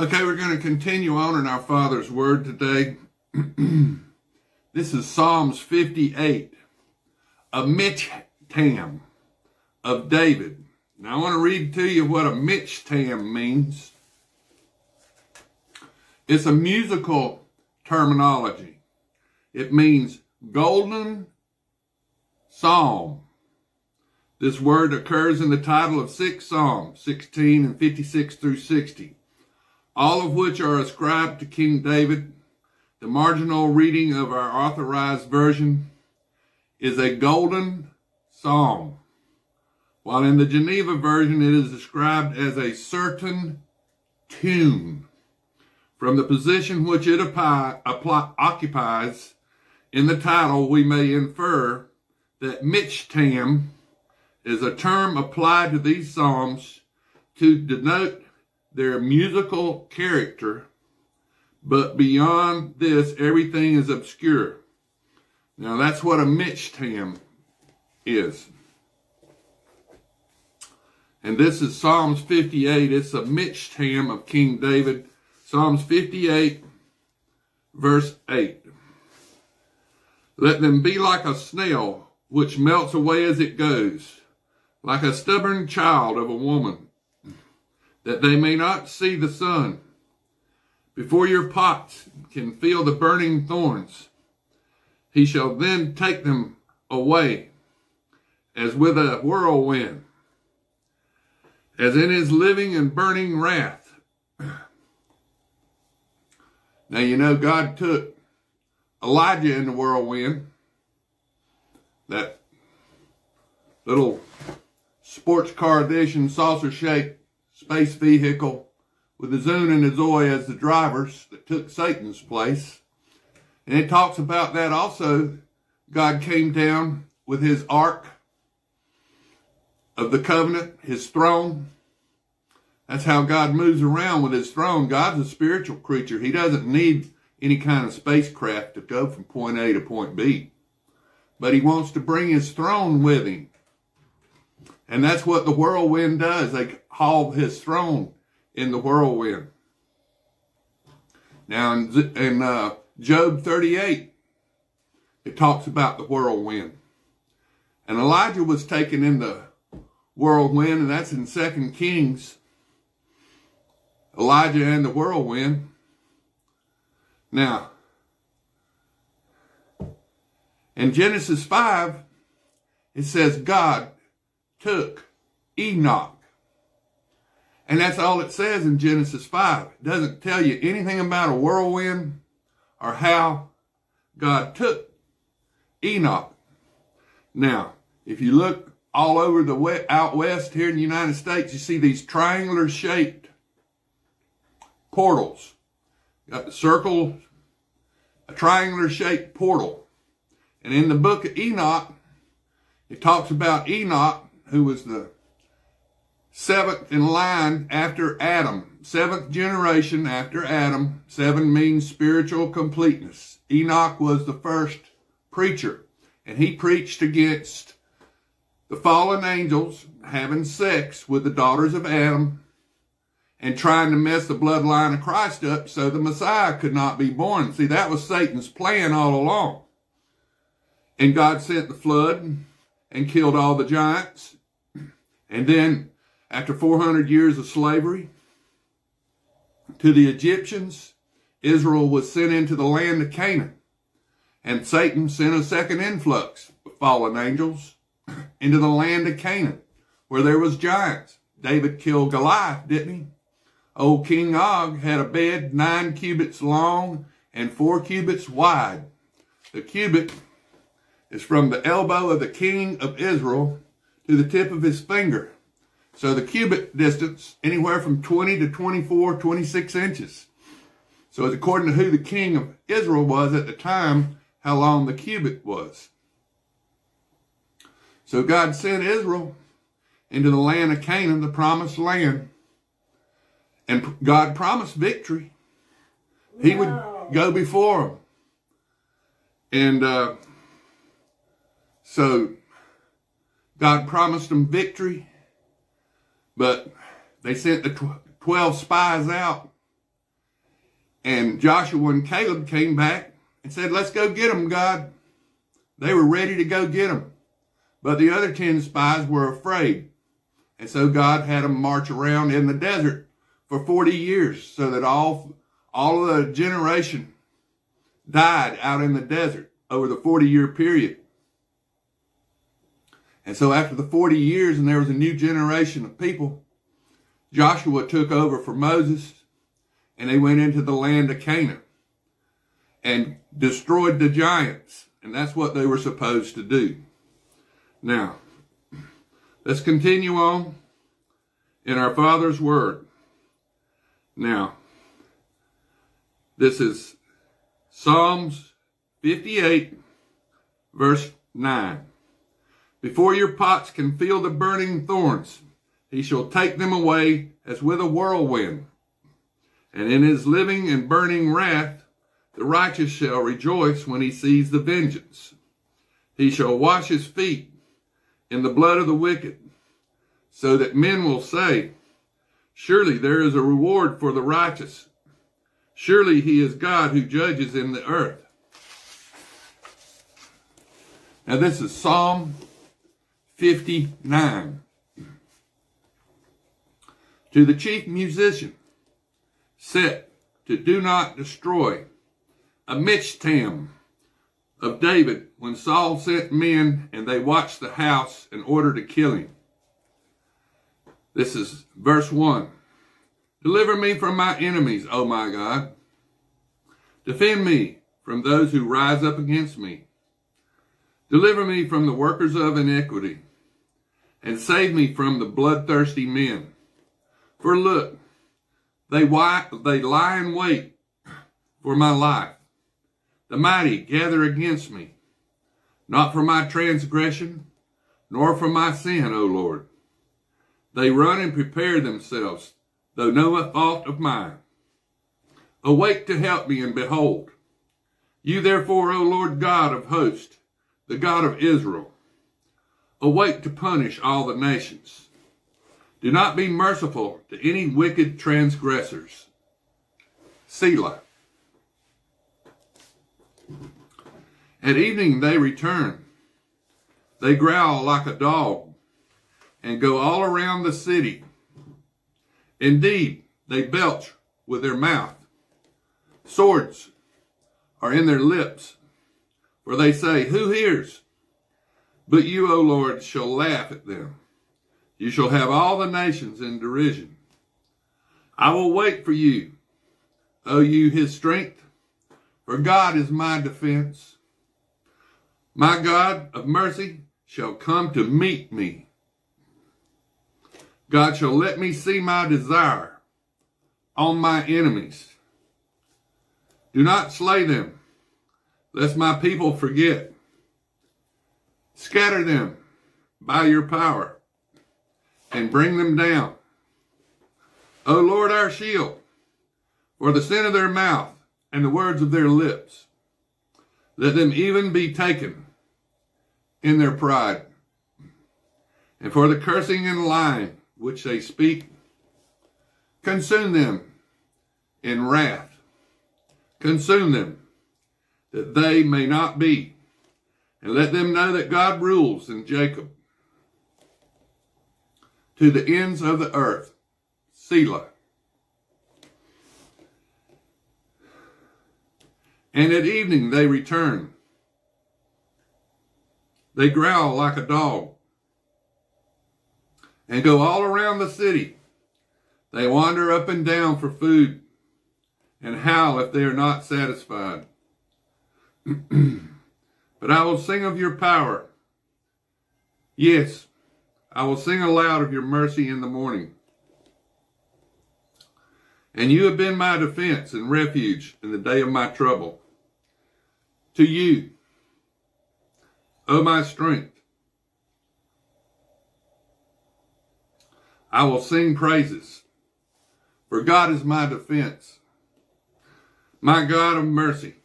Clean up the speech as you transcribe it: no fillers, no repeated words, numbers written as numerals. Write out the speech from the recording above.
Okay, we're going to continue on in our Father's Word today. This is Psalms 58, a michtam of David. Now I want to read to you what a michtam means. It's a musical terminology. It means golden psalm. This word occurs in the title of 6 Psalms, 16 and 56 through 60. All of which are ascribed to King David. The marginal reading of our authorized version is a golden psalm, while in the Geneva version it is described as a certain tune. From the position which it occupies in the title, we may infer that michtam is a term applied to these psalms to denote their musical character, but beyond this, everything is obscure. Now, that's what a michtam is. And this is Psalms 58. It's a michtam of King David. Psalms 58, verse 8. Let them be like a snail, which melts away as it goes, like a stubborn child of a woman, that they may not see the sun. Before your pots can feel the burning thorns, he shall then take them away as with a whirlwind, as in his living and burning wrath. Now, you know, God took Elijah in the whirlwind, that little sports car edition saucer-shaped space vehicle with the Zune and the Zoe as the drivers that took Satan's place. And it talks about that also. God came down with his ark of the covenant, his throne. That's how God moves around with his throne. God's a spiritual creature. He doesn't need any kind of spacecraft to go from point A to point B. But he wants to bring his throne with him. And that's what the whirlwind does. They haul his throne in the whirlwind. Now in Job 38, it talks about the whirlwind. And Elijah was taken in the whirlwind, and that's in 2 Kings. Elijah and the whirlwind. Now, in Genesis 5, it says God took Enoch. And that's all it says in Genesis 5. It doesn't tell you anything about a whirlwind or how God took Enoch. Now, if you look all over the out west here in the United States, you see these triangular shaped portals. Got the circle, a triangular shaped portal. And in the book of Enoch, it talks about Enoch, who was the 7th in line after Adam. 7th generation after Adam. 7 means spiritual completeness. Enoch was the first preacher. And he preached against the fallen angels having sex with the daughters of Adam and trying to mess the bloodline of Christ up so the Messiah could not be born. See, that was Satan's plan all along. And God sent the flood and killed all the giants. And then, after 400 years of slavery to the Egyptians, Israel was sent into the land of Canaan. And Satan sent a second influx of fallen angels into the land of Canaan, where there was giants. David killed Goliath, didn't he? Old King Og had a bed 9 cubits long and 4 cubits wide. The cubit is from the elbow of the king of Israel to the tip of his finger. So the cubit distance, anywhere from 20 to 24, 26 inches. So it's according to who the king of Israel was at the time, how long the cubit was. So God sent Israel into the land of Canaan, the promised land. And God promised victory. He would go before them. And so God promised them victory, but they sent the 12 spies out And Joshua and Caleb came back and said, let's go get them, God. They were ready to go get them. But the other 10 spies were afraid. And so God had them march around in the desert for 40 years so that all of the generation died out in the desert over the 40-year period. And so after the 40 years and there was a new generation of people, Joshua took over for Moses and they went into the land of Canaan and destroyed the giants. And that's what they were supposed to do. Now, let's continue on in our Father's Word. Now, this is Psalms 58, verse 9. Before your pots can feel the burning thorns, he shall take them away as with a whirlwind. And in his living and burning wrath, the righteous shall rejoice when he sees the vengeance. He shall wash his feet in the blood of the wicked, so that men will say, surely there is a reward for the righteous. Surely he is God who judges in the earth. Now this is Psalm 59. To the chief musician, set to do not destroy, a michtam of David, when Saul sent men and they watched the house in order to kill him. This is verse 1. Deliver me from my enemies, O my God. Defend me from those who rise up against me. Deliver me from the workers of iniquity, and save me from the bloodthirsty men. For look, they lie in wait for my life. The mighty gather against me, not for my transgression, nor for my sin, O Lord. They run and prepare themselves, though no fault of mine. Awake to help me, and behold, you therefore, O Lord God of hosts, the God of Israel, awake to punish all the nations. Do not be merciful to any wicked transgressors. Selah. At evening they return. They growl like a dog and go all around the city. Indeed, they belch with their mouth. Swords are in their lips, for they say, who hears? But you, O Lord, shall laugh at them. You shall have all the nations in derision. I will wait for you, O you his strength, for God is my defense. My God of mercy shall come to meet me. God shall let me see my desire on my enemies. Do not slay them, lest my people forget. Scatter them by your power and bring them down. O Lord, our shield, for the sin of their mouth and the words of their lips, let them even be taken in their pride. And for the cursing and lying which they speak, consume them in wrath. Consume them, that they may not be. And let them know that God rules in Jacob to the ends of the earth. Selah. And at evening they return. They growl like a dog and go all around the city. They wander up and down for food and howl if they are not satisfied. But I will sing of your power. Yes, I will sing aloud of your mercy in the morning. And you have been my defense and refuge in the day of my trouble. To you, O my strength, I will sing praises, for God is my defense. My God of mercy,